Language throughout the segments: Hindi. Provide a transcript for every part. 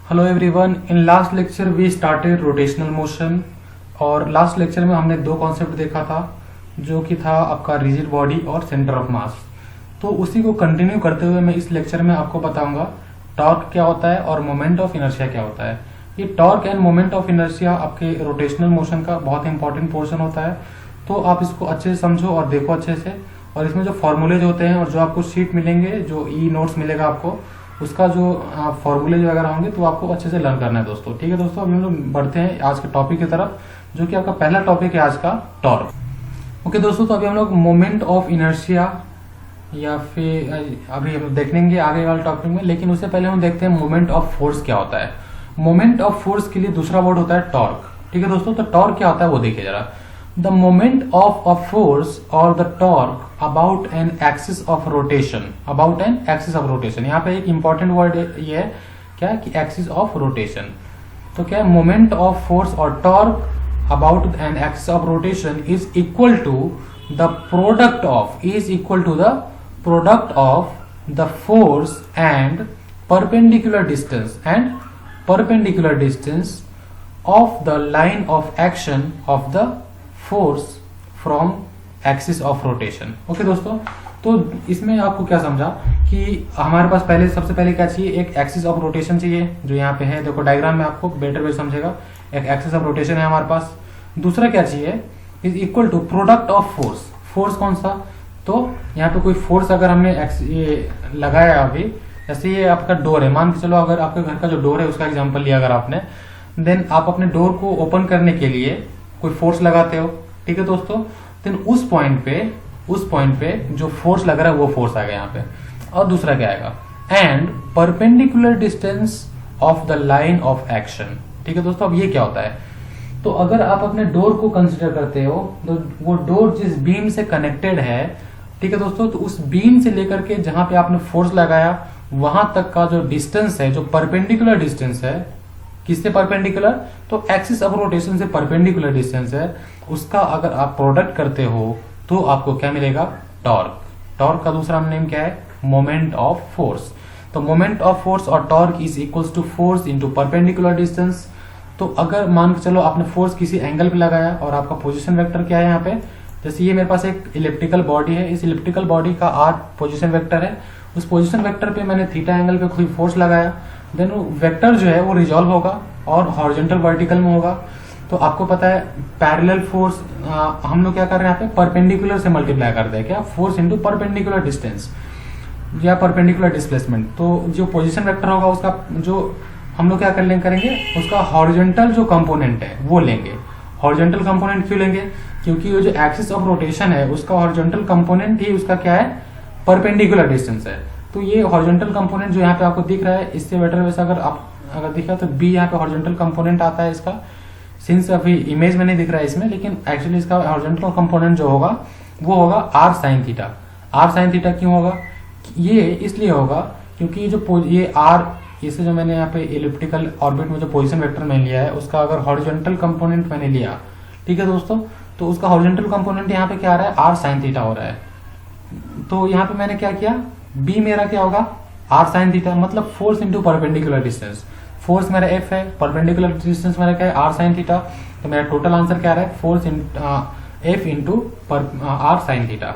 Hello everyone, in last lecture we started rotational motion. और लास्ट लेक्चर में हमने दो कॉन्सेप्ट देखा था, जो कि था आपका रिजिड बॉडी और सेंटर ऑफ मास। तो उसी को कंटिन्यू करते हुए मैं इस लेक्चर में आपको बताऊंगा टॉर्क क्या होता है और मोमेंट ऑफ इनर्शिया क्या होता है। ये torque end moment of inertia आपके रोटेशनल मोशन का बहुत इंपॉर्टेंट पोर्शन होता है। तो आप इसको अच्छे से समझो और देखो अच्छे से। और इसमें जो फॉर्मूलेज होते हैं और जो आपको शीट मिलेंगे, जो ई नोट्स मिलेगा आपको, उसका जो फॉर्मूले वगैरह होंगे तो आपको अच्छे से लर्न करना है दोस्तों। ठीक है दोस्तों, अभी हम लोग बढ़ते हैं आज के टॉपिक की तरफ, जो कि आपका पहला टॉपिक है आज का टॉर्क। ओके दोस्तों, तो अभी हम लोग मोमेंट ऑफ इनर्शिया या फिर अभी हम देखेंगे आगे वाले टॉपिक में, लेकिन उससे पहले हम देखते हैं मोमेंट ऑफ फोर्स क्या होता है। मोमेंट ऑफ फोर्स के लिए दूसरा वर्ड होता है टॉर्क। ठीक है दोस्तों, तो टॉर्क क्या होता है वो देखिए जरा। The moment of a force or the torque about an axis of rotation, about an axis of rotation। यहाँ पे एक important word ये है क्या कि axis of rotation। तो क्या है, moment of force or torque about an axis of rotation is equal to the product of the force and perpendicular distance of the line of action of the force from axis of rotation. Okay दोस्तों, तो इसमें आपको क्या समझा कि हमारे पास सबसे पहले क्या चाहिए, एक एक्सिस ऑफ रोटेशन चाहिए जो यहाँ पे है। देखो डायग्राम में आपको बेटर वे समझेगा, एक एक्सिस ऑफ रोटेशन है हमारे पास। दूसरा क्या चाहिए, is equal to product of force. Force कौन सा, तो यहाँ पे कोई फोर्स अगर हमने ये लगाया अभी, जैसे ये आपका डोर है, मान के चलो अगर आपके घर का जो डोर है उसका एग्जाम्पल लिया अगर आपने, देन आप अपने डोर को ओपन करने के लिए कोई फोर्स लगाते हो। ठीक है दोस्तों, देन उस पॉइंट पे जो फोर्स लग रहा है वो फोर्स आ गया यहाँ पे। और दूसरा क्या आएगा, and perpendicular distance of the line of action. ठीक है दोस्तों, अब ये क्या होता है, तो अगर आप अपने डोर को कंसिडर करते हो तो वो डोर जिस बीम से कनेक्टेड है, ठीक है दोस्तों, तो उस बीम से लेकर के जहां पे आपने फोर्स लगाया वहां तक का जो डिस्टेंस है, जो परपेंडिकुलर डिस्टेंस है, किससे परपेंडिकुलर, तो एक्सिस ऑफ रोटेशन से परपेंडिकुलर डिस्टेंस है, उसका अगर आप प्रोडक्ट करते हो तो आपको क्या मिलेगा, टॉर्क। टॉर्क का दूसरा नेम क्या है, मोमेंट ऑफ फोर्स। तो मोमेंट ऑफ फोर्स और torque is equals to force into perpendicular distance. तो अगर मान के चलो आपने फोर्स किसी एंगल पे लगाया और आपका पोजीशन वेक्टर क्या है यहाँ पे, जैसे ये मेरे पास एक इलिप्टिकल बॉडी है, इस इलिप्टिकल बॉडी का r पोजीशन वेक्टर है, उस पोजीशन वेक्टर पे मैंने थीटा एंगल पे कोई फोर्स लगाया, देन वो वेक्टर जो है वो रिजॉल्व होगा और हॉरिजॉन्टल वर्टिकल में होगा। तो आपको पता है पैरेलल फोर्स हम लोग क्या कर रहे हैं यहाँ पे, परपेंडिकुलर से मल्टीप्लाई करते हैं क्या, फोर्स इनटू परपेंडिकुलर डिस्टेंस या परपेंडिकुलर डिस्प्लेसमेंट। तो जो पोजीशन वेक्टर होगा उसका जो हम लोग क्या करेंगे, उसका हॉरिजॉन्टल जो कंपोनेंट है वो लेंगे। हॉरिजॉन्टल कंपोनेंट क्यों लेंगे, क्योंकि वो जो एक्सिस ऑफ रोटेशन है उसका हॉरिजॉन्टल कंपोनेंट ही उसका क्या है, परपेंडिकुलर डिस्टेंस है। तो ये हॉरिजॉन्टल कंपोनेंट जो यहाँ पे आपको दिख रहा है, इससे बेटर वैसे अगर दिखा तो बी यहाँ पे हॉरिजॉन्टल कंपोनेंट आता है इसका। सिंस अभी इमेज में नहीं दिख रहा है इसमें, लेकिन एक्चुअली इसका हॉरिजॉन्टल कंपोनेंट जो होगा वो होगा r sine theta. R sine theta क्यों होगा, ये इसलिए होगा क्योंकि जो ये आर, इसे जो मैंने यहाँ पे इलिप्टिकल ऑर्बिट में जो पोजीशन वेक्टर मैंने लिया है उसका अगर हॉरिजॉन्टल कंपोनेंट मैंने लिया, ठीक है दोस्तों, तो उसका हॉरिजॉन्टल कंपोनेंट यहाँ पे क्या आ रहा है, आर साइन थीटा हो रहा है। तो यहाँ पे मैंने क्या किया, बी मेरा क्या होगा, आर साइन थीटा, मतलब force into perpendicular distance. Force मेरा एफ है, परपेंडिकुलर डिस्टेंस मेरा क्या है, आर साइन थीटा। तो मेरा टोटल आंसर क्या आ रहा है, force F into r sine theta.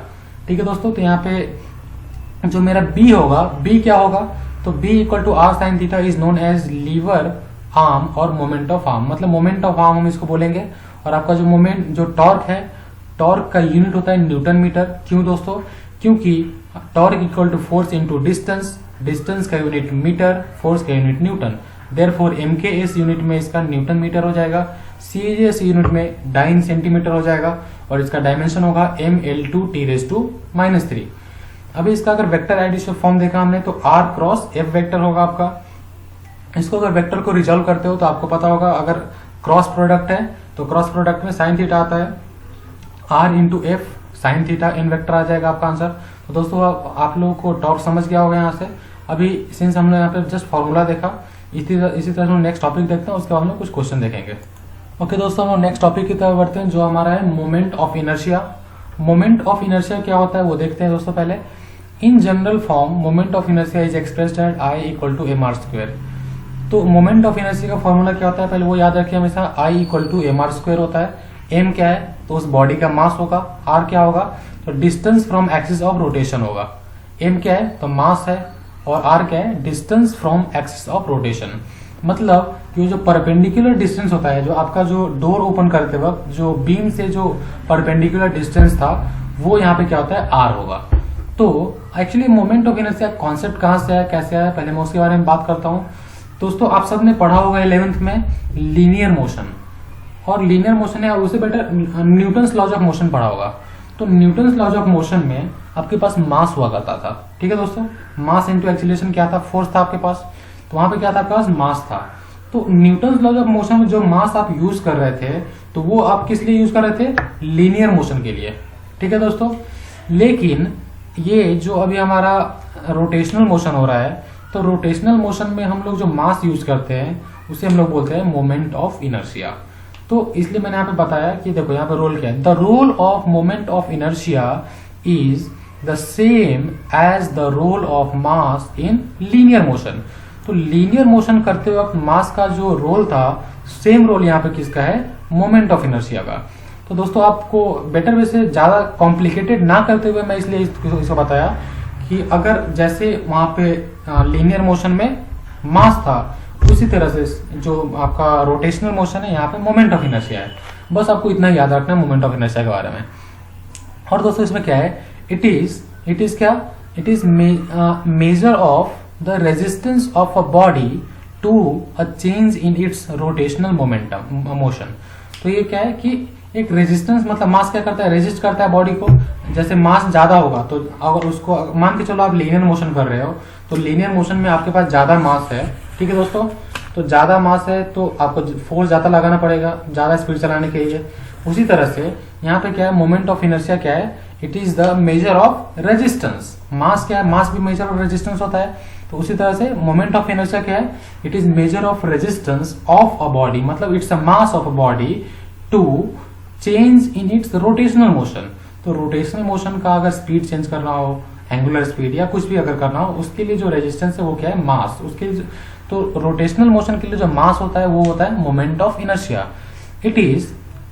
ठीक है दोस्तों, तो यहाँ पे जो मेरा बी होगा, बी क्या होगा, तो B equal to r sine theta is known as lever arm और मोमेंट ऑफ आर्म, मतलब मोमेंट ऑफ आर्म हम इसको बोलेंगे। और आपका जो मोमेंट, जो टॉर्क है, टॉर्क का यूनिट होता है न्यूटन मीटर। क्यों दोस्तों, क्योंकि torque equal to force into distance, distance का यूनिट मीटर, फोर्स का unit newton. Therefore MKS unit में इसका न्यूटन मीटर हो जाएगा, सीजीएस यूनिट में डाइन सेंटीमीटर हो जाएगा, और इसका डायमेंशन होगा ml2t⁻³ अभी इसका अगर वेक्टर एडिशन फॉर्म देखा हमने तो r क्रॉस f वेक्टर होगा आपका। इसको अगर वेक्टर को रिजॉल्व करते हो तो आपको पता होगा, अगर क्रॉस प्रोडक्ट है तो क्रॉस प्रोडक्ट में साइन थीटा आता है, r into F sine theta in vector आ जाएगा आपका आंसर। तो दोस्तों आप लोगों को टॉर्क समझ गया होगा यहाँ से। अभी सिंस हमने यहाँ पे जस्ट फॉर्मूला देखा, इसी तरह हम नेक्स्ट टॉपिक देखते हैं, उसके बाद हम कुछ क्वेश्चन देखेंगे। ओके दोस्तों, हम नेक्स्ट टॉपिक की तरफ बढ़ते हैं जो हमारा है moment of inertia. Moment of inertia क्या होता है वो देखते हैं दोस्तों पहले। In general form moment of inertia is expressed at I = mr²। तो मोमेंट ऑफ इनर्शिया का फॉर्मूला क्या होता है, पहले वो याद रखिए हमेशा, I equal to M R square होता है। m क्या है, तो उस बॉडी का मास होगा। r क्या होगा, तो distance from axis of rotation होगा। m क्या है, तो मास है, और r क्या है, distance from axis of rotation. मतलब कि जो परपेंडिकुलर डिस्टेंस होता है, जो आपका जो डोर ओपन करते वक्त जो बीम से जो परपेंडिकुलर डिस्टेंस था, वो यहाँ पे क्या होता है, r होगा। तो actually moment of inertia concept कहाँ से आया, कैसे आया, पहले मैं उसके बारे में बात करता हूँ। दोस्तों आप सबने पढ़ा होगा 11th में लीनियर मोशन, और लीनियर मोशन है, और उससे better Newton's laws of motion पढ़ा होगा। तो न्यूटन्स लॉज ऑफ मोशन में आपके पास मास हुआ करता था, ठीक है दोस्तों। मास इंटू एक्सीलरेशन क्या था, फोर्स था आपके पास, तो वहां पे क्या था आपके पास, मास था। तो न्यूटन्स लॉज ऑफ मोशन में जो मास आप यूज कर रहे थे, तो वो आप किस लिए यूज कर रहे थे, लीनियर मोशन के लिए, ठीक है दोस्तों। लेकिन ये जो अभी हमारा रोटेशनल मोशन हो रहा है, तो रोटेशनल मोशन में हम लोग जो मास यूज करते हैं उसे हम लोग बोलते हैं मोमेंट ऑफ इनर्शिया। तो इसलिए मैंने यहाँ पे बताया कि देखो यहाँ पे रोल क्या है, the role of moment of inertia is the same as the role of mass in linear motion. तो लीनियर मोशन करते वक्त मास का जो रोल था, सेम रोल यहाँ पे किसका है, मोमेंट ऑफ इनर्शिया का। तो दोस्तों आपको बेटर वे से ज्यादा कॉम्प्लिकेटेड ना करते हुए मैं इसलिए इसको बताया कि अगर जैसे वहां पे लीनियर मोशन में मास था, उसी तरह से जो आपका रोटेशनल मोशन है, यहाँ पे मोमेंट ऑफ इनर्शिया है। बस आपको इतना याद रखना है मोमेंट ऑफ इनर्शिया के बारे में। और दोस्तों इसमें क्या है, इट इज क्या, it is measure of the resistance of a body to a change in its rotational momentum motion. तो ये क्या है कि एक रेजिस्टेंस, मतलब मास क्या करता है, रेजिस्ट करता है बॉडी को। जैसे मास ज्यादा होगा, तो अगर उसको मान के चलो आप लीनियर मोशन कर रहे हो, तो लीनियर मोशन में आपके पास ज्यादा मास है, ठीक है दोस्तों। तो ज्यादा मास है तो आपको फोर्स ज्यादा लगाना पड़ेगा ज्यादा स्पीड चलाने के लिए। उसी तरह से यहाँ पे क्या है, मोमेंट ऑफ इनर्शिया क्या है, it is the measure of resistance. Mass क्या है, मास भी मेजर ऑफ रेजिस्टेंस होता है। तो उसी तरह से मोमेंट ऑफ इनर्शिया क्या है, it is measure of resistance of a body, मतलब it's a mass of a body to change in its rotational motion. तो रोटेशनल मोशन का अगर स्पीड चेंज करना हो, एंगुलर स्पीड या कुछ भी अगर करना हो, उसके लिए जो रेजिस्टेंस है वो क्या है, मास। उसके लिए तो रोटेशनल मोशन के लिए जो मास होता है वो होता है moment of inertia. It is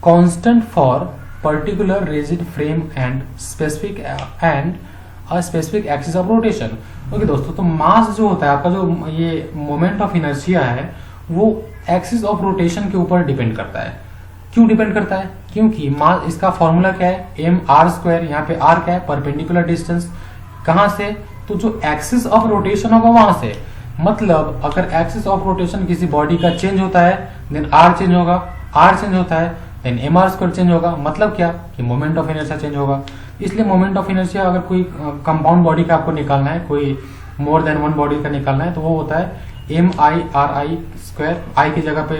constant for particular rigid frame and specific axis of rotation. Okay दोस्तों, तो मास जो होता है आपका, जो ये मोमेंट ऑफ इनर्शिया है, वो एक्सिस ऑफ रोटेशन के ऊपर डिपेंड करता है। क्यों डिपेंड करता है, क्योंकि मास, इसका फॉर्मूला क्या है, एम आर स्क्वायर। यहाँ पे आर क्या है, परपेंडिकुलर डिस्टेंस, कहां से, तो जो एक्सिस ऑफ रोटेशन होगा वहां से। मतलब अगर एक्सिस ऑफ रोटेशन किसी बॉडी का चेंज होता है, देन आर चेंज होगा, आर चेंज होता है, then M R square change होगा। मतलब क्या, कि मोमेंट ऑफ इनर्शिया चेंज होगा। इसलिए मोमेंट ऑफ इनर्शिया अगर कोई कंपाउंड बॉडी का आपको निकालना है, कोई मोर देन वन बॉडी का निकालना है, तो वो होता है M I R I square. I की जगह पे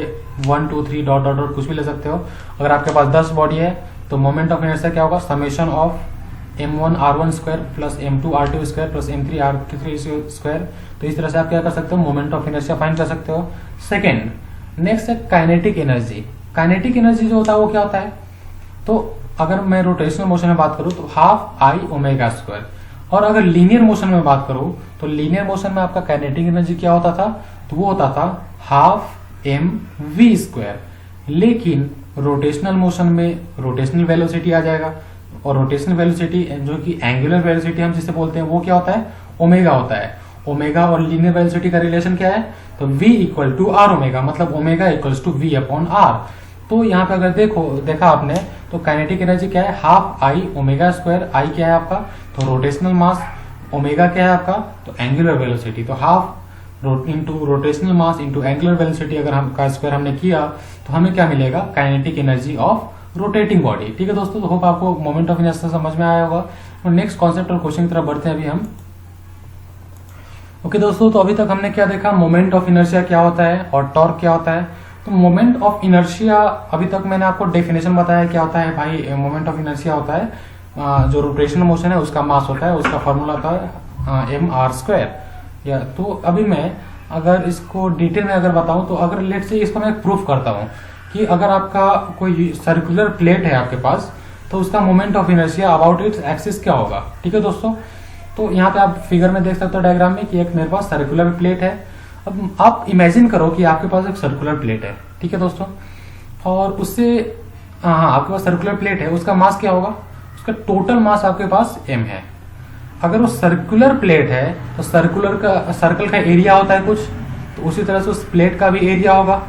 1 2 3 डॉट डॉट डॉट कुछ भी ले सकते हो। अगर आपके पास 10 बॉडी है, तो मोमेंट ऑफ इनर्शिया क्या होगा, summation of m1 r1 square plus m2 r2 square plus m3 r3 square. तो इस तरह से आप क्या कर सकते हो, मोमेंट ऑफ इनर्शिया फाइंड कर सकते हो। सेकेंड, नेक्स्ट है काइनेटिक एनर्जी। काइनेटिक एनर्जी जो होता है वो क्या होता है, तो अगर मैं रोटेशनल मोशन में बात करूं तो हाफ आई ओमेगा स्क्वायर, और अगर लीनियर मोशन में बात करूं तो लीनियर मोशन में आपका काइनेटिक एनर्जी क्या होता था, तो वो होता था हाफ एम वी स्क्वायर। लेकिन रोटेशनल मोशन में रोटेशनल वेलोसिटी आ जाएगा, और रोटेशनल वेलोसिटी जो कि एंगुलर वेलोसिटी हम जिसे बोलते हैं वो क्या होता है, ओमेगा होता है। ओमेगा और लीनियर वेलोसिटी का रिलेशन क्या है, तो v equal to R omega, मतलब omega equals to v upon R. तो यहाँ पे अगर देखा आपने, तो काइनेटिक एनर्जी क्या है, हाफ आई ओमेगा स्क्वायर। आई क्या है आपका, तो रोटेशनल मास। ओमेगा क्या है आपका, तो एंगुलर वेलोसिटी। तो half into rotational mass into angular velocity अगर हम का स्क्वायर हमने किया, तो हमें क्या मिलेगा, kinetic energy of rotating body. ठीक है दोस्तों, तो होप आपको मोमेंट ऑफ इनर्शिया समझ में आया होगा। और नेक्स्ट कॉन्सेप्ट और क्वेश्चन की तरफ बढ़ते हैं अभी हम। ओके दोस्तों, तो अभी तक हमने क्या देखा, मोमेंट ऑफ इनर्शिया क्या होता है और टॉर्क क्या होता है। तो मोमेंट ऑफ इनर्शिया, अभी तक मैंने आपको डेफिनेशन बताया क्या होता है भाई। मोमेंट ऑफ इनर्शिया होता है जो रोटेशनल मोशन है उसका मास होता है, उसका फॉर्मूला था एम आर स्क्वायर। या तो अभी मैं अगर इसको डिटेल में अगर बताऊं, तो अगर लेट से इसको मैं प्रूफ करता हूं कि अगर आपका कोई सर्कुलर प्लेट है आपके पास, तो उसका moment of inertia about its axis क्या होगा। ठीक है दोस्तों, तो यहाँ पे आप फिगर में देख सकते हो डायग्राम में कि एक मेरे पास सर्कुलर प्लेट है, अब आप इमेजिन करो कि आपके पास एक सर्कुलर प्लेट है, ठीक है दोस्तों, और उससे हाँ आपके पास सर्कुलर प्लेट है, उसका मास क्या होगा, उसका टोटल मास आपके पास m है। अगर वो सर्कुलर प्लेट है तो सर्कल का एरिया होता है कुछ, तो उसी तरह से उस प्लेट का भी एरिया होगा।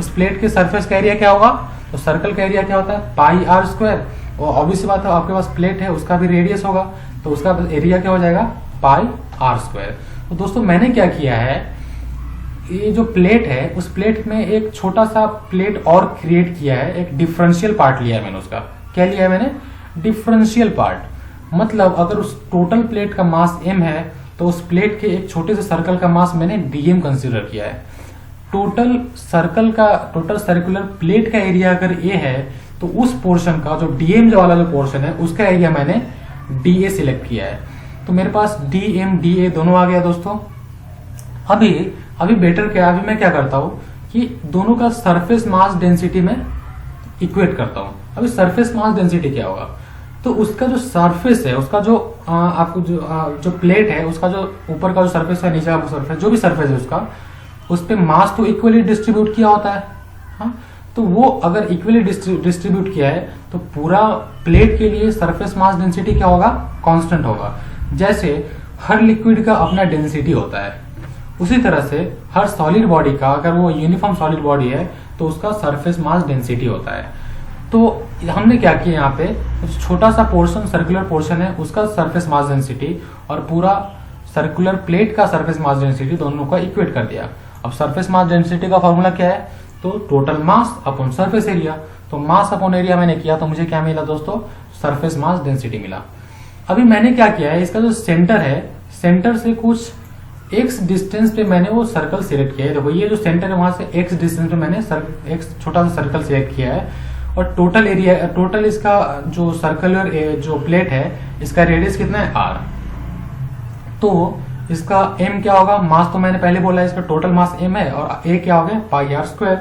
उस प्लेट के सरफेस का एरिया क्या होगा, तो सर्कल का एरिया क्या होता है, पाई आर स्क्वायर। और ऑब्वियस बात है आपके पास प्लेट है, उसका भी रेडियस होगा, तो उसका एरिया क्या हो जाएगा, पाई आर स्क्वायर। तो दोस्तों मैंने क्या किया है, ये जो प्लेट है उस प्लेट में एक छोटा सा प्लेट और क्रिएट किया है, एक डिफरेंशियल पार्ट लिया है मैंने। उसका क्या लिया है मैंने, डिफरेंशियल पार्ट। मतलब अगर उस टोटल प्लेट का मास m है तो उस प्लेट के एक छोटे से सर्कल का मास मैंने dm कंसीडर किया है। टोटल सर्कुलर प्लेट का एरिया अगर a है तो उस पोर्शन का जो dm वाला जो पोर्शन है उसका एरिया मैंने dA सिलेक्ट किया है। तो मेरे पास dm dA दोनों आ गया दोस्तों। अभी बेटर क्या, अभी मैं क्या करता हूँ कि दोनों का सरफेस मास डेंसिटी में इक्वेट करता हूँ। अभी सरफेस मास डेंसिटी क्या होगा, तो उसका जो सरफेस है, उसका जो आपको जो प्लेट है उसका जो ऊपर का जो सरफेस है, नीचे का सरफेस, जो भी सरफेस है उसका, उस पे मास तो इक्वली डिस्ट्रीब्यूट किया होता है। हाँ, तो वो अगर इक्वली डिस्ट्रीब्यूट किया है तो पूरा प्लेट के लिए सरफेस मास डेंसिटी क्या होगा, कांस्टेंट होगा। जैसे हर लिक्विड का अपना डेंसिटी होता है, उसी तरह से हर सॉलिड बॉडी का, अगर वो यूनिफॉर्म सॉलिड बॉडी है तो उसका सरफेस मास डेंसिटी होता है। तो हमने क्या किया, यहाँ पे छोटा सा पोर्शन, सर्कुलर पोर्शन है, उसका सरफेस मास डेंसिटी और पूरा सर्कुलर प्लेट का सरफेस मास डेंसिटी दोनों का इक्वेट कर दिया। अब सरफेस मास डेंसिटी का फॉर्मूला क्या है, तो total mass upon surface area. तो मास अपॉन एरिया मैंने किया तो मुझे क्या मिला दोस्तों, सरफेस मास डेंसिटी मिला। अभी मैंने क्या किया है, इसका जो सेंटर है, सेंटर से कुछ x डिस्टेंस पे मैंने वो सर्कल सिलेक्ट किया है। देखो ये जो सेंटर है वहां से x डिस्टेंस पे मैंने एक छोटा सा सर्कल सिलेक्ट किया है, और टोटल एरिया, टोटल इसका जो सर्कुलर जो प्लेट है इसका रेडियस कितना है, r। तो इसका m क्या होगा, मास तो मैंने पहले बोला है, इसका टोटल मास m है, और a क्या हो गया, पाई आर स्क्वायर।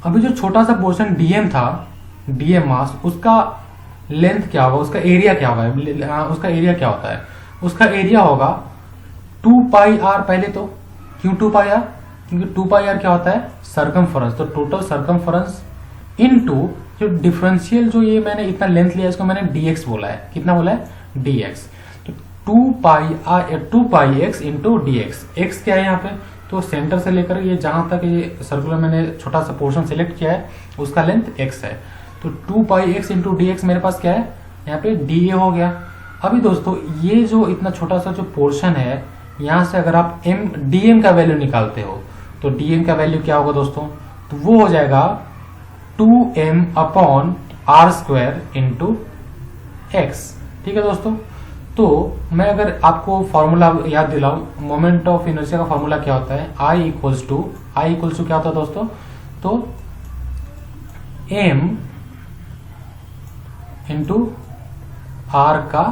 अभी जो छोटा सा पोर्शन dm था, dm मास, उसका लेंथ क्या होगा, उसका एरिया क्या होगा, उसका एरिया क्या होता है, उसका एरिया होगा 2 पाई आर। पहले तो क्यों 2 पाई आर, क्योंकि 2 पाई आर क्या होता है, सरकमफरेंस। तो टोटल सरकमफरेंस इनटू जो डिफरेंशियल, जो ये मैंने इतना लेंथ लिया इसको मैंने dx बोला है, कितना बोला है, dx। तो 2 पाई x इंटू dx। x क्या है यहाँ पे, तो सेंटर से लेकर ये जहां तक ये सर्कुलर मैंने छोटा सा पोर्शन सिलेक्ट किया है उसका लेंथ x है। तो 2 पाई x इंटू dx मेरे पास क्या है, यहाँ पे dA हो गया। अभी दोस्तों ये जो इतना छोटा सा जो पोर्शन है, यहां से अगर आप dm का वैल्यू निकालते हो तो dm का वैल्यू क्या होगा दोस्तों, तो वो हो जाएगा 2m upon R square into X. ठीक है दोस्तों, तो मैं अगर आपको फॉर्मूला याद दिलाऊं, मोमेंट ऑफ इनर्शिया का फॉर्मूला क्या होता है, I इक्वल्स टू क्या होता है दोस्तों, तो m इंटू आर का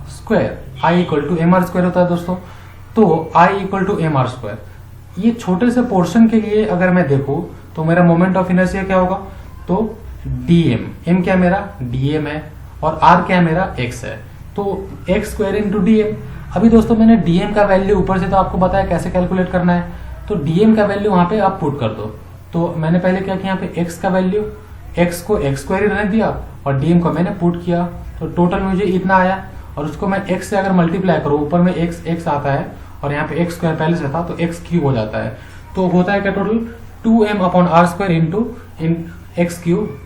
square, I equal to M R square होता है दोस्तों। तो I equal to M R square. ये छोटे से पोर्शन के लिए अगर मैं देखूं तो मेरा मोमेंट ऑफ इनर्शिया क्या होगा, तो dm, m क्या मेरा dm है, और r क्या मेरा x है, तो x स्क्वायर इंटू dm। अभी दोस्तों मैंने dm का वैल्यू ऊपर से तो आपको बताया कैसे कैलकुलेट करना है, तो dm का वैल्यू वहां पे आप पुट कर दो। तो मैंने पहले क्या किया, यहाँ पे x का वैल्यू, x को x स्क्वायर ही रहने दिया और dm को मैंने पुट किया, तो टोटल मुझे इतना आया। और उसको मैं x से अगर मल्टीप्लाई करूँ, ऊपर में x आता है और यहाँ पे x स्क्वायर पहले से था तो x क्यूब हो जाता है। तो होता है क्या, total 2m upon R square into X cube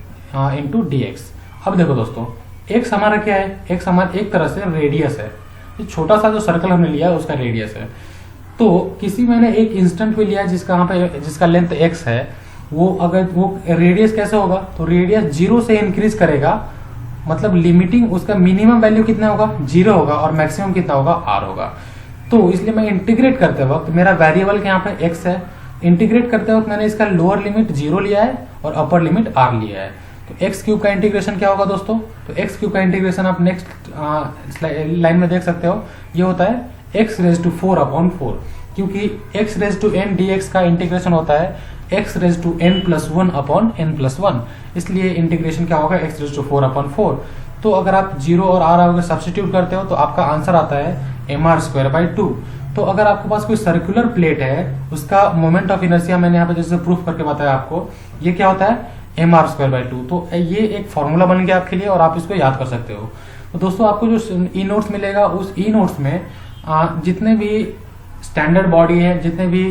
into dx। अब देखो दोस्तों x हमारा क्या है, x हमारा एक तरह से रेडियस है, ये छोटा सा जो सर्कल हमने लिया है उसका रेडियस है। तो किसी मैंने एक इंस्टेंट पे लिया जिसका लेंथ x है, वो अगर वो रेडियस कैसे होगा, तो रेडियस 0 से इंक्रीज करेगा, मतलब लिमिटिंग उसका मिनिमम वैल्यू कितना होगा, 0 होगा, और मैक्सिमम कितना होगा, r होगा। तो इसलिए मैं इंटीग्रेट करते वक्त, मेरा वेरिएबल यहाँ पे x है, इंटीग्रेट करते वक्त मैंने इसका लोअर लिमिट 0 लिया है और अपर लिमिट r लिया है। तो एक्स क्यूब का इंटीग्रेशन क्या होगा दोस्तों, तो एक्स क्यूब का इंटीग्रेशन आप नेक्स्ट लाइन में देख सकते हो, ये होता है एक्स रेज टू 4 अपॉन 4, क्योंकि X raise to N D X का इंटीग्रेशन होता है X raise to N plus 1 upon N plus 1, इसलिए इंटीग्रेशन क्या होगा, एक्स रेज टू 4 अपॉन 4। तो अगर आप 0 और r अगर सब्सटीट्यूट करते हो तो आपका आंसर आता है एम आर स्क्वायर बाई 2। तो अगर आपके पास कोई सर्कुलर प्लेट है, उसका मोमेंट ऑफ इनर्शिया मैंने यहाँ पे जैसे प्रूफ करके बताया आपको, ये क्या होता है mr²/2। तो ये एक फॉर्मूला बन गया आपके लिए और आप इसको याद कर सकते हो। तो दोस्तों आपको जो ई नोट्स मिलेगा, उस ई नोट्स में जितने भी स्टैंडर्ड बॉडी है, जितने भी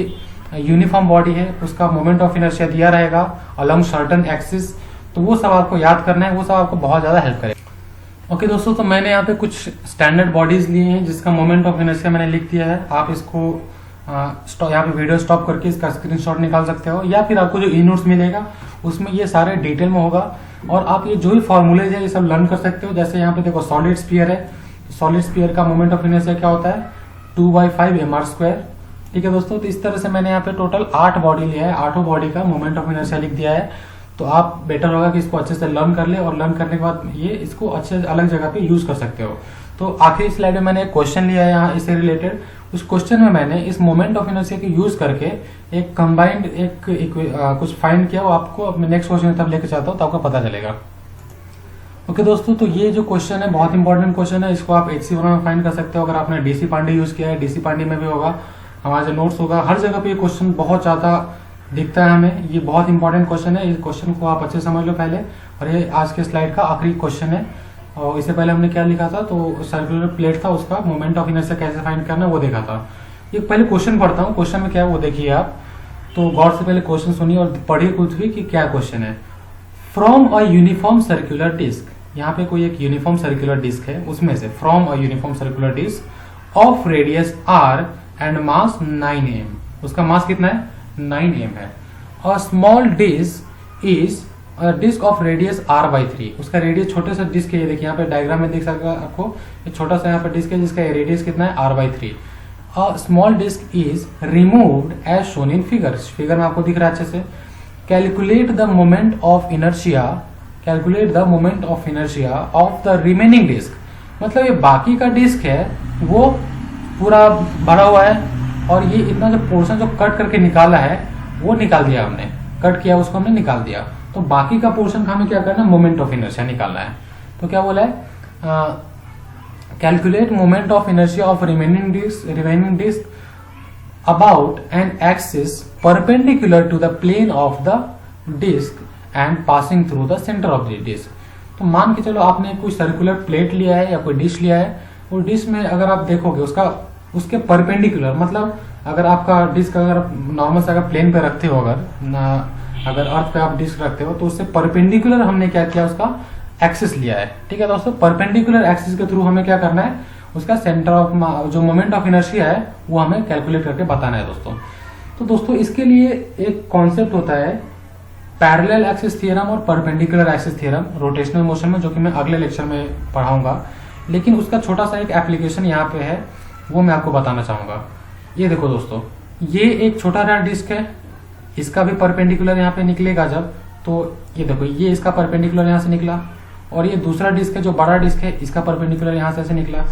यूनिफॉर्म बॉडी है, उसका मोमेंट ऑफ इनर्शिया दिया रहेगा अलोंग सर्टेन एक्सिस। तो वो सब आपको याद करना है, वो सब आपको बहुत ज्यादा हेल्प करेगा। ओके दोस्तों, तो मैंने यहाँ पे कुछ स्टैंडर्ड बॉडीज लिए हैं जिसका मोमेंट ऑफ इनर्शिया मैंने लिख दिया है। आप इसको यहाँ पे वीडियो स्टॉप करके इसका स्क्रीनशॉट निकाल सकते हो, या फिर आपको जो ई नोट्स मिलेगा उसमें ये सारे डिटेल में होगा और आप ये जो भी फॉर्मूलेज है ये सब लर्न कर सकते हो। जैसे यहाँ पे देखो सॉलिड स्फीयर है, सॉलिड स्फीयर का मोमेंट ऑफ इनर्शिया क्या होता है 2/5 mr²। ठीक है दोस्तों, तो इस तरह से मैंने यहाँ पे टोटल 8 बॉडी लिया है, 8 बॉडी का मोमेंट ऑफ इनर्शिया लिख दिया है। तो आप बेटर होगा कि इसको अच्छे से लर्न कर ले और लर्न करने के बाद ये इसको अच्छे अलग जगह पे यूज कर सकते हो। तो आखिरी स्लाइड में मैंने एक क्वेश्चन लिया है यहाँ इससे रिलेटेड। उस क्वेश्चन में मैंने इस मोमेंट ऑफ इनर्शिया के यूज करके एक कंबाइंड कुछ फाइंड किया, वो आपको अपने नेक्स्ट क्वेश्चन तब लेके चाहता हूँ तो आपको पता चलेगा। ओके दोस्तों, तो ये जो क्वेश्चन है बहुत इंपॉर्टेंट क्वेश्चन है, इसको आप HC में फाइंड कर सकते हो। अगर आपने डीसी पांडे यूज किया है, डीसी पांडे में भी होगा, हमारा जो नोट्स होगा, हर जगह पे ये क्वेश्चन बहुत ज्यादा दिखता है हमें। ये बहुत इंपॉर्टेंट क्वेश्चन है, इस क्वेश्चन को आप अच्छे समझ लो पहले। और ये आज के स्लाइड का आखिरी क्वेश्चन है। और इससे पहले हमने क्या लिखा था, तो सर्कुलर प्लेट था, उसका मोमेंट ऑफ इनर्शिया कैसे फाइंड करना वो देखा था। ये पहले क्वेश्चन पढ़ता हूँ, क्वेश्चन में क्या है वो देखिए आप। तो गौर से पहले क्वेश्चन सुनिए और पढ़िए कुछ भी कि क्या क्वेश्चन है। From a uniform circular disc, यहाँ पे कोई एक यूनिफॉर्म सर्कुलर डिस्क है, उसमें से from a uniform circular disc of radius r and mass 9m, उसका मास कितना है 9m है। A small disc is disc of radius r/3, उसका रेडियस छोटे सा डिस्क है, ये देखिए यहाँ पे डायग्राम में देख सकते हैं आपको, एक छोटा सा यहाँ पे डिस्क है जिसका रेडियस कितना है r/3। A small disc is removed as shown in figure में आपको दिख रहा है अच्छे से। Calculate the moment of inertia, calculate the moment of inertia of the remaining disc. मतलब ये बाकी का डिस्क है वो पूरा भरा हुआ है और ये इतना जो पोर्शन जो कट करके निकाला है वो निकाल दिया हमने, कट किया उसको हमने निकाल दिया। तो बाकी का पोर्शन का हमें क्या करना है, मोमेंट ऑफ इनर्शिया निकालना है। तो क्या बोला है, calculate moment of inertia of remaining disc about an axis perpendicular to the plane of the disc and passing through the centre of the disc. तो मान के चलो आपने कोई सर्कुलर प्लेट लिया है या कोई डिश लिया है, और डिश में अगर आप देखोगे उसके परपेंडिकुलर, मतलब अगर आपका डिस्क अगर नॉर्मल से अगर प्लेन पे रखते हो, अगर अर्थ पे आप डिस्क रखते हो तो उससे परपेंडिकुलर हमने क्या किया, उसका एक्सिस लिया है। ठीक है दोस्तों, परपेंडिकुलर एक्सिस के थ्रू हमें क्या करना है, उसका सेंटर ऑफ जो मोमेंट ऑफ इनर्शिया है वो हमें कैलकुलेट करके बताना है दोस्तों। तो दोस्तों इसके लिए एक कॉन्सेप्ट होता है पैरेलल एक्सिस थ्योरम और perpendicular axis theorem rotational motion में, जो कि मैं अगले लेक्चर में पढ़ाऊंगा। लेकिन उसका छोटा सा एक एप्लीकेशन यहाँ पे है, वो मैं आपको बताना चाहूंगा। ये देखो दोस्तों, ये एक छोटा सा डिस्क है, इसका भी परपेंडिकुलर यहाँ पे निकलेगा जब, तो ये देखो ये इसका परपेंडिकुलर यहाँ से निकला, और ये दूसरा डिस्क है जो बड़ा डिस्क है, इसका परपेंडिकुलर यहाँ से ऐसे निकला।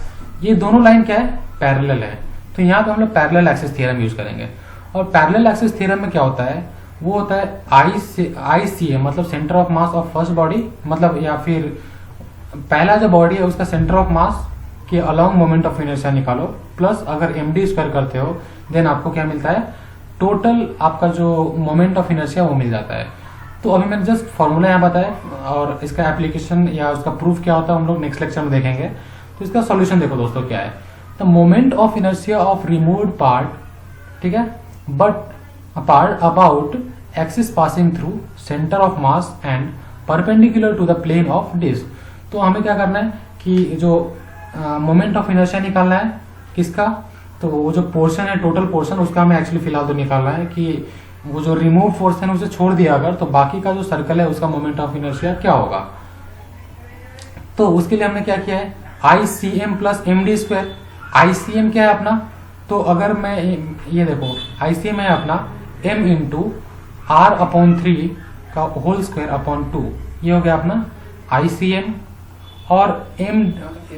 ये दोनों लाइन क्या है, पैरेलल है। तो यहाँ पे हम लोग पैरेलल एक्सिस थ्योरम यूज करेंगे। और पैरेलल एक्सिस थ्योरम में क्या होता है, वो होता है ICM, मतलब centre of mass of first body, मतलब या फिर पहला जो बॉडी है उसका सेंटर ऑफ मास के अलोंग मोमेंट ऑफ इनर्शिया निकालो, प्लस अगर md² करते हो देन आपको क्या मिलता है, टोटल आपका जो मोमेंट ऑफ इनर्शिया वो मिल जाता है। तो अभी मैंने जस्ट फॉर्मूला यहाँ बताया, और इसका एप्लीकेशन या उसका प्रूफ क्या होता है हम लोग नेक्स्ट लेक्चर में देखेंगे। तो इसका सॉल्यूशन देखो दोस्तों क्या है, the moment of inertia of removed part, ठीक है, but apart about axis passing through center of mass and perpendicular to the plane of disk। तो हमें क्या करना है कि जो मोमेंट ऑफ इनर्शिया निकालना है किसका, तो वो जो पोर्शन है टोटल पोर्शन उसका हमें एक्चुअली फिलहाल तो निकालना है कि वो जो रिमूव फोर्स है उसे छोड़ दिया अगर, तो बाकी का जो सर्कल है उसका मोमेंट ऑफ इनर्शिया क्या होगा। तो उसके लिए हमने क्या किया है, ICM प्लस md²। ICM क्या है अपना, तो अगर मैं ये देखो ICM है अपना m इंटू r/3 का होल स्क्वायर अपॉन 2, ये हो गया अपना ICM। और m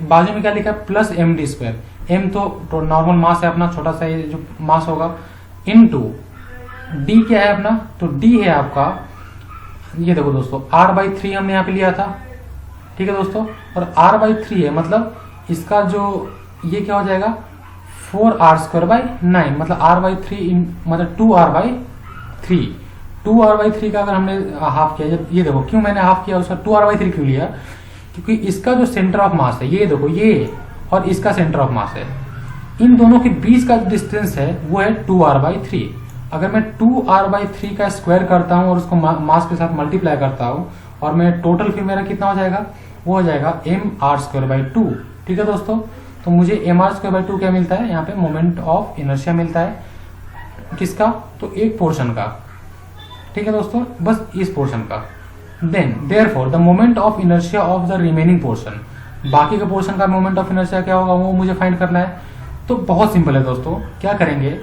बाजू में क्या लिखा है, प्लस md²। m तो नॉर्मल मास है अपना, छोटा सा ये जो मास होगा, इनटू d क्या है अपना, तो d है आपका, ये देखो दोस्तों r/3 हमने यहाँ पे लिया था, ठीक है दोस्तों, और r/3 है मतलब इसका जो ये क्या हो जाएगा 4r²/9 मतलब r/3 मतलब 2r/3 2r/3 का अगर हमने हाफ किया, जब ये देखो क्यों मैंने हाफ किया उसका 2r/3 क्यों लिया, क्योंकि इसका जो सेंटर ऑफ मास है ये देखो ये और इसका सेंटर ऑफ मास है, इन दोनों के बीच का जो डिस्टेंस है वो है 2r/3। अगर मैं 2r/3 का स्क्वायर करता हूँ और उसको मास के साथ मल्टीप्लाई करता हूँ और मैं टोटल फिर मेरा कितना हो जाएगा, वो हो जाएगा mr²/2। ठीक है दोस्तों, तो मुझे mr²/2 क्या मिलता है, यहाँ पे मोमेंट ऑफ इनर्शिया मिलता है, किसका, तो एक पोर्शन का। ठीक है दोस्तों, बस इस पोर्शन का। Then therefore the moment of inertia of the remaining portion, बाकी के पोर्शन का मोमेंट ऑफ इनर्शिया क्या होगा वो मुझे फाइंड करना है। तो बहुत सिंपल है दोस्तों, क्या करेंगे,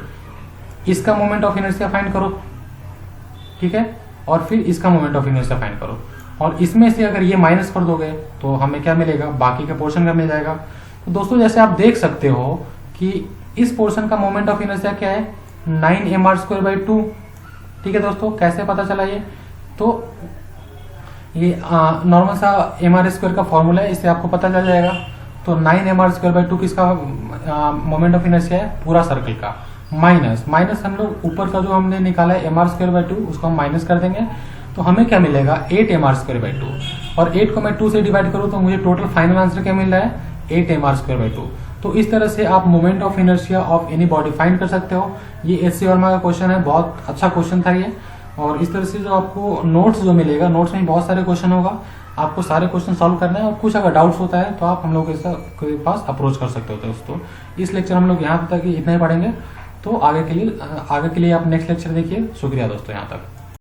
इसका मोमेंट ऑफ इनर्शिया फाइंड करो, ठीक है, और फिर इसका मोमेंट ऑफ इनर्शिया फाइंड करो, और इसमें से अगर ये माइनस कर दोगे तो हमें क्या मिलेगा, बाकी के पोर्शन का मिल जाएगा। तो दोस्तों जैसे आप देख सकते हो कि इस पोर्शन का मोमेंट ऑफ इनर्शिया क्या है, 9mr²/2। ठीक है दोस्तों, कैसे पता चला ये, तो ये नॉर्मल सा mr² का फॉर्मूला है, इससे आपको पता चल जाएगा। तो 9mr²/2 किसका मोमेंट ऑफ इनर्शिया है, पूरा सर्कल का, माइनस हम लोग ऊपर का जो हमने निकाला है mr²/2 उसको हम माइनस कर देंगे, तो हमें क्या मिलेगा 8mr²/2, और 8 को मैं 2 से डिवाइड करूँ तो मुझे टोटल फाइनल आंसर क्या मिल रहा है 8mr²/2। तो इस तरह से आप moment of inertia of any body find कर सकते हो। ये एच.सी. वर्मा का क्वेश्चन है, बहुत अच्छा क्वेश्चन था ये। और इस तरह से जो आपको नोट्स जो मिलेगा, नोट्स में बहुत सारे क्वेश्चन होगा, आपको सारे क्वेश्चन सॉल्व करना है, और कुछ अगर डाउट्स होता है तो आप हम लोग के पास अप्रोच कर सकते हो दोस्तों। इस लेक्चर हम लोग यहाँ तक इतना ही पढ़ेंगे, तो आगे के लिए आप नेक्स्ट लेक्चर देखिए। शुक्रिया दोस्तों यहाँ तक।